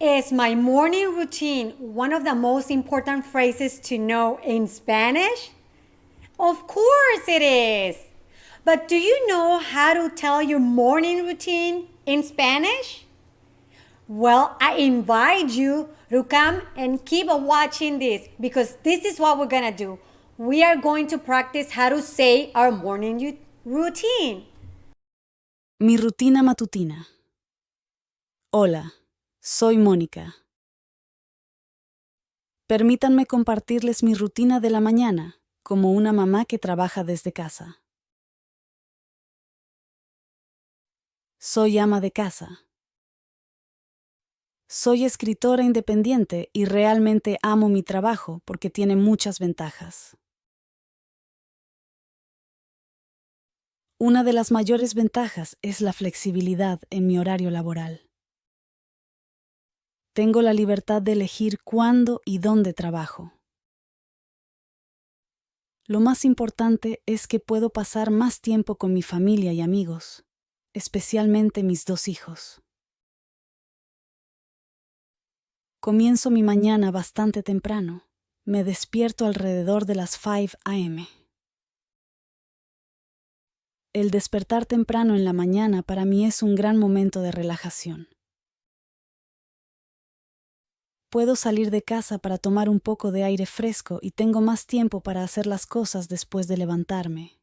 Is my morning routine one of the most important phrases to know in Spanish? Of course it is. But do you know how to tell your morning routine in Spanish? Well, I invite you to come and keep watching this because this is what we're going to do. We are going to practice how to say our morning routine. Mi rutina matutina. Hola, soy Mónica. Permítanme compartirles mi rutina de la mañana como una mamá que trabaja desde casa. Soy ama de casa. Soy escritora independiente y realmente amo mi trabajo porque tiene muchas ventajas. Una de las mayores ventajas es la flexibilidad en mi horario laboral. Tengo la libertad de elegir cuándo y dónde trabajo. Lo más importante es que puedo pasar más tiempo con mi familia y amigos, especialmente mis 2 hijos. Comienzo mi mañana bastante temprano. Me despierto alrededor de las 5 a.m. El despertar temprano en la mañana para mí es un gran momento de relajación. Puedo salir de casa para tomar un poco de aire fresco y tengo más tiempo para hacer las cosas después de levantarme.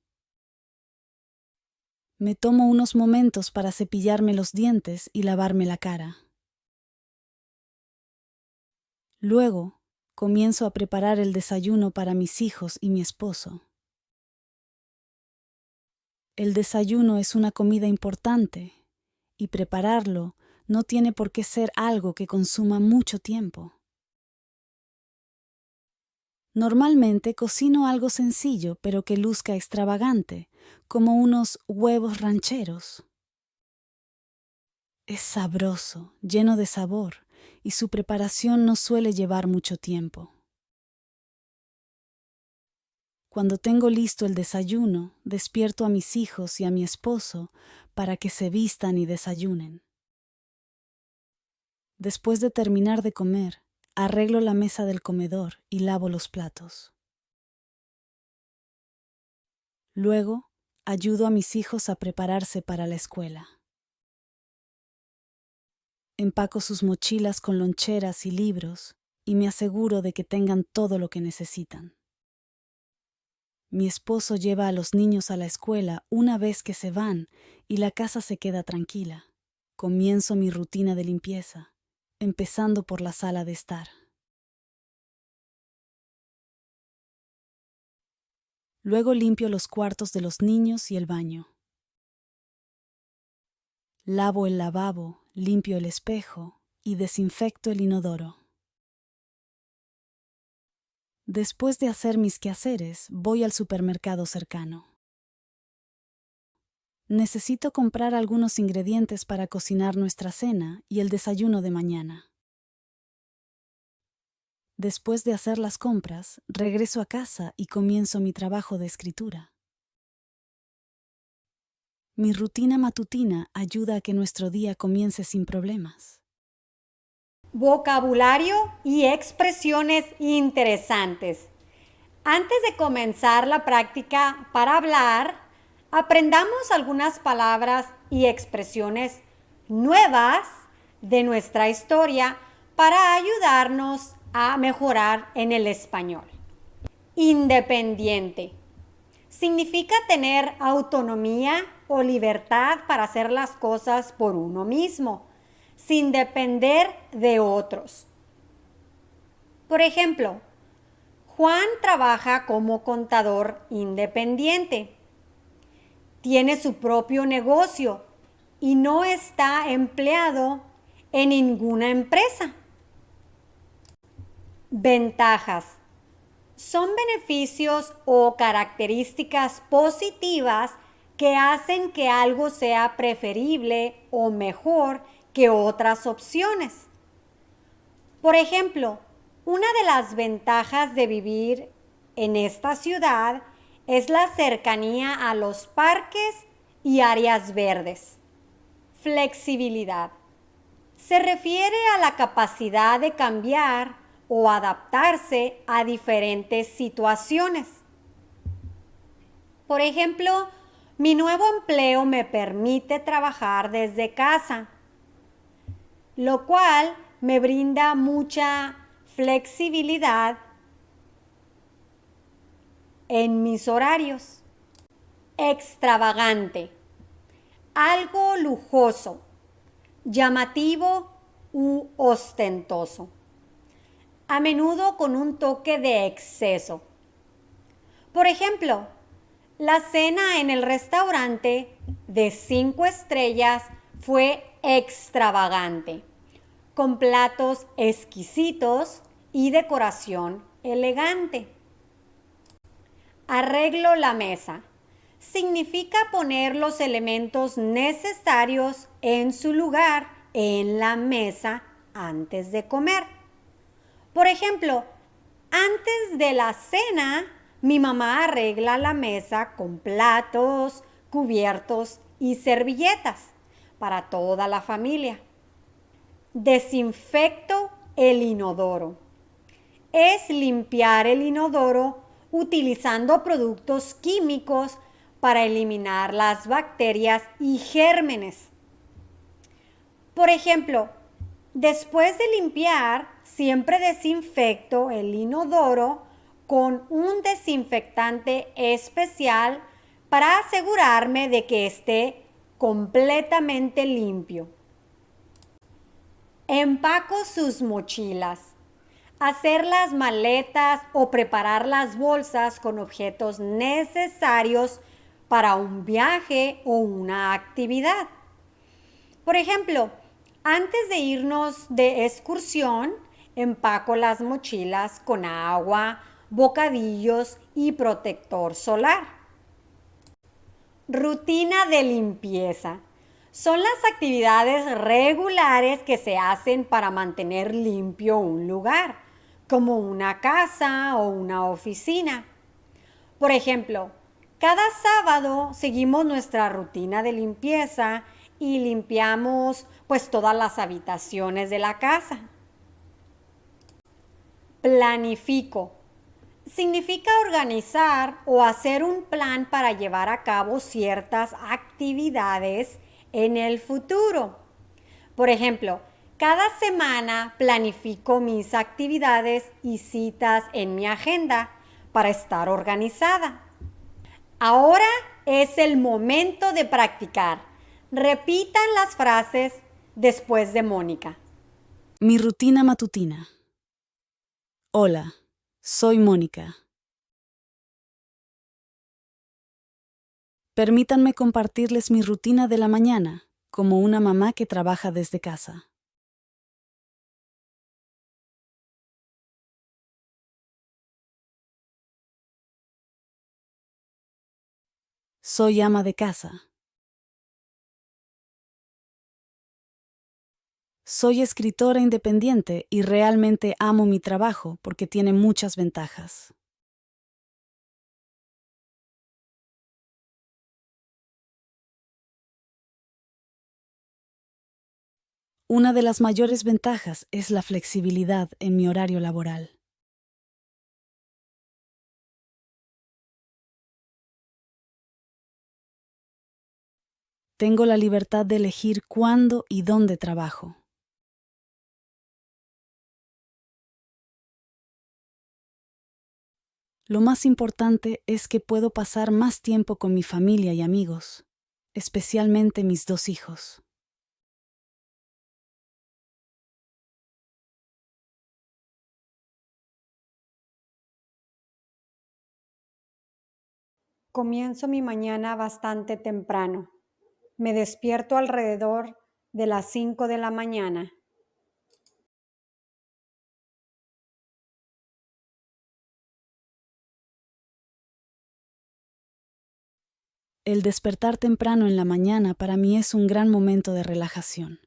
Me tomo unos momentos para cepillarme los dientes y lavarme la cara. Luego, comienzo a preparar el desayuno para mis hijos y mi esposo. El desayuno es una comida importante y prepararlo no tiene por qué ser algo que consuma mucho tiempo. Normalmente cocino algo sencillo pero que luzca extravagante, como unos huevos rancheros. Es sabroso, lleno de sabor, y su preparación no suele llevar mucho tiempo. Cuando tengo listo el desayuno, despierto a mis hijos y a mi esposo para que se vistan y desayunen. Después de terminar de comer, arreglo la mesa del comedor y lavo los platos. Luego, ayudo a mis hijos a prepararse para la escuela. Empaco sus mochilas con loncheras y libros y me aseguro de que tengan todo lo que necesitan. Mi esposo lleva a los niños a la escuela una vez que se van y la casa se queda tranquila. Comienzo mi rutina de limpieza, empezando por la sala de estar. Luego limpio los cuartos de los niños y el baño. Lavo el lavabo, limpio el espejo y desinfecto el inodoro. Después de hacer mis quehaceres, voy al supermercado cercano. Necesito comprar algunos ingredientes para cocinar nuestra cena y el desayuno de mañana. Después de hacer las compras, regreso a casa y comienzo mi trabajo de escritura. Mi rutina matutina ayuda a que nuestro día comience sin problemas. Vocabulario y expresiones interesantes. Antes de comenzar la práctica para hablar, aprendamos algunas palabras y expresiones nuevas de nuestra historia para ayudarnos a mejorar en el español. Independiente. Significa tener autonomía o libertad para hacer las cosas por uno mismo, sin depender de otros. Por ejemplo, Juan trabaja como contador independiente. Tiene su propio negocio y no está empleado en ninguna empresa. Ventajas. Son beneficios o características positivas que hacen que algo sea preferible o mejor que otras opciones. Por ejemplo, una de las ventajas de vivir en esta ciudad es la cercanía a los parques y áreas verdes. Flexibilidad. Se refiere a la capacidad de cambiar o adaptarse a diferentes situaciones. Por ejemplo, mi nuevo empleo me permite trabajar desde casa, lo cual me brinda mucha flexibilidad en mis horarios. Extravagante, algo lujoso, llamativo u ostentoso, a menudo con un toque de exceso. Por ejemplo, la cena en el restaurante de 5 estrellas fue extravagante, con platos exquisitos y decoración elegante. Arreglo la mesa. Significa poner los elementos necesarios en su lugar en la mesa antes de comer. Por ejemplo, antes de la cena, mi mamá arregla la mesa con platos, cubiertos y servilletas para toda la familia. Desinfecto el inodoro. Es limpiar el inodoro utilizando productos químicos para eliminar las bacterias y gérmenes. Por ejemplo, después de limpiar, siempre desinfecto el inodoro con un desinfectante especial para asegurarme de que esté completamente limpio. Empaco sus mochilas. Hacer las maletas o preparar las bolsas con objetos necesarios para un viaje o una actividad. Por ejemplo, antes de irnos de excursión, empaco las mochilas con agua, bocadillos y protector solar. Rutina de limpieza. Son las actividades regulares que se hacen para mantener limpio un lugar, como una casa o una oficina. Por ejemplo, cada sábado seguimos nuestra rutina de limpieza y limpiamos pues todas las habitaciones de la casa. Planifico. Significa organizar o hacer un plan para llevar a cabo ciertas actividades en el futuro. Por ejemplo, cada semana planifico mis actividades y citas en mi agenda para estar organizada. Ahora es el momento de practicar. Repitan las frases después de Mónica. Mi rutina matutina. Hola, soy Mónica. Permítanme compartirles mi rutina de la mañana como una mamá que trabaja desde casa. Soy ama de casa. Soy escritora independiente y realmente amo mi trabajo porque tiene muchas ventajas. Una de las mayores ventajas es la flexibilidad en mi horario laboral. Tengo la libertad de elegir cuándo y dónde trabajo. Lo más importante es que puedo pasar más tiempo con mi familia y amigos, especialmente mis 2 hijos. Comienzo mi mañana bastante temprano. Me despierto alrededor de las 5 de la mañana. El despertar temprano en la mañana para mí es un gran momento de relajación.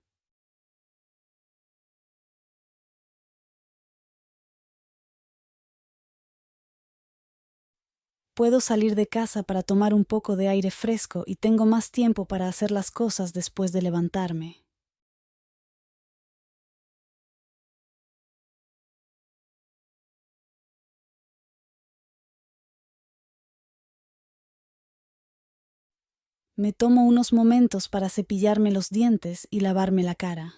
Puedo salir de casa para tomar un poco de aire fresco y tengo más tiempo para hacer las cosas después de levantarme. Me tomo unos momentos para cepillarme los dientes y lavarme la cara.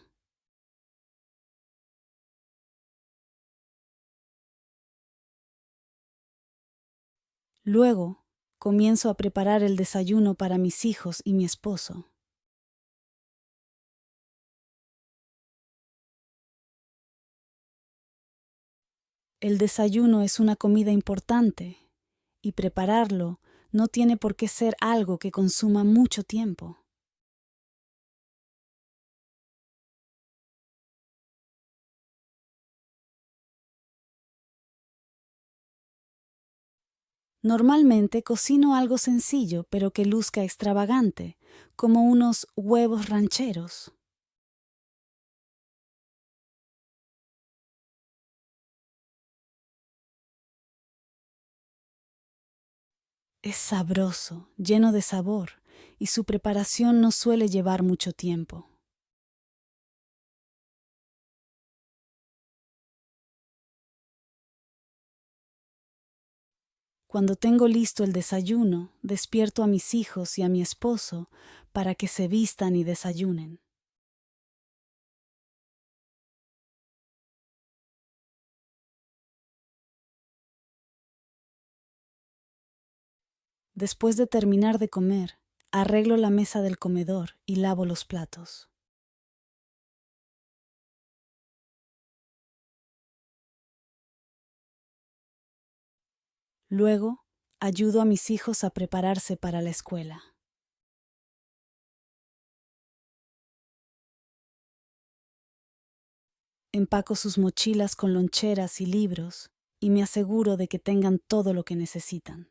Luego, comienzo a preparar el desayuno para mis hijos y mi esposo. El desayuno es una comida importante y prepararlo no tiene por qué ser algo que consuma mucho tiempo. Normalmente cocino algo sencillo pero que luzca extravagante, como unos huevos rancheros. Es sabroso, lleno de sabor, y su preparación no suele llevar mucho tiempo. Cuando tengo listo el desayuno, despierto a mis hijos y a mi esposo para que se vistan y desayunen. Después de terminar de comer, arreglo la mesa del comedor y lavo los platos. Luego, ayudo a mis hijos a prepararse para la escuela. Empaco sus mochilas con loncheras y libros y me aseguro de que tengan todo lo que necesitan.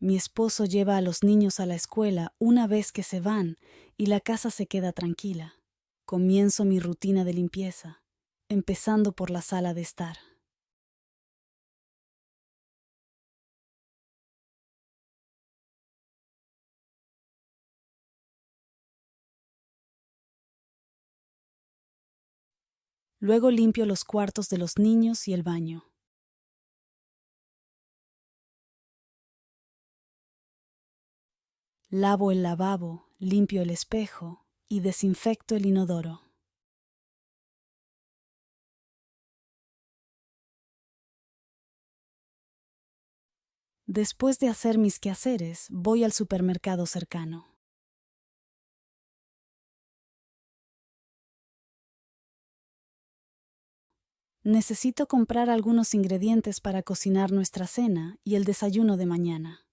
Mi esposo lleva a los niños a la escuela una vez que se van y la casa se queda tranquila. Comienzo mi rutina de limpieza, empezando por la sala de estar. Luego limpio los cuartos de los niños y el baño. Lavo el lavabo, limpio el espejo y desinfecto el inodoro. Después de hacer mis quehaceres, voy al supermercado cercano. Necesito comprar algunos ingredientes para cocinar nuestra cena y el desayuno de mañana.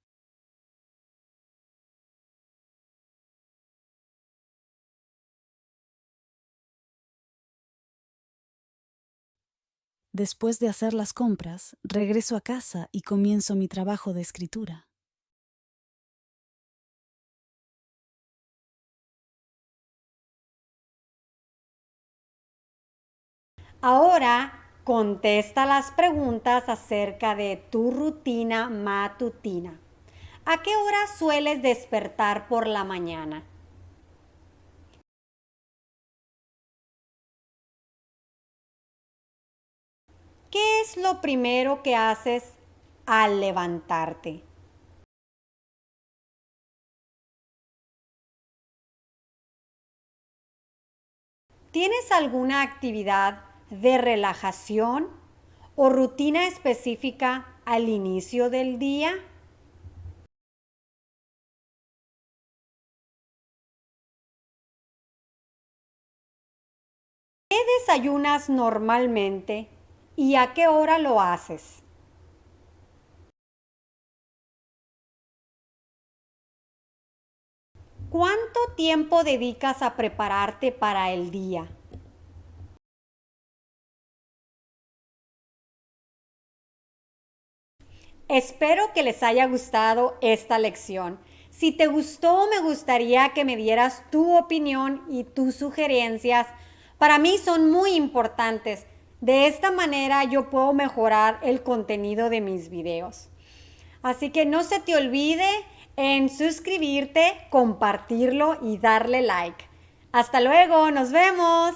Después de hacer las compras, regreso a casa y comienzo mi trabajo de escritura. Ahora contesta las preguntas acerca de tu rutina matutina. ¿A qué hora sueles despertar por la mañana? ¿Qué es lo primero que haces al levantarte? ¿Tienes alguna actividad de relajación o rutina específica al inicio del día? ¿Qué desayunas normalmente y a qué hora lo haces? ¿Cuánto tiempo dedicas a prepararte para el día? Espero que les haya gustado esta lección. Si te gustó, me gustaría que me dieras tu opinión y tus sugerencias. Para mí son muy importantes. De esta manera yo puedo mejorar el contenido de mis videos. Así que no se te olvide en suscribirte, compartirlo y darle like. Hasta luego, nos vemos.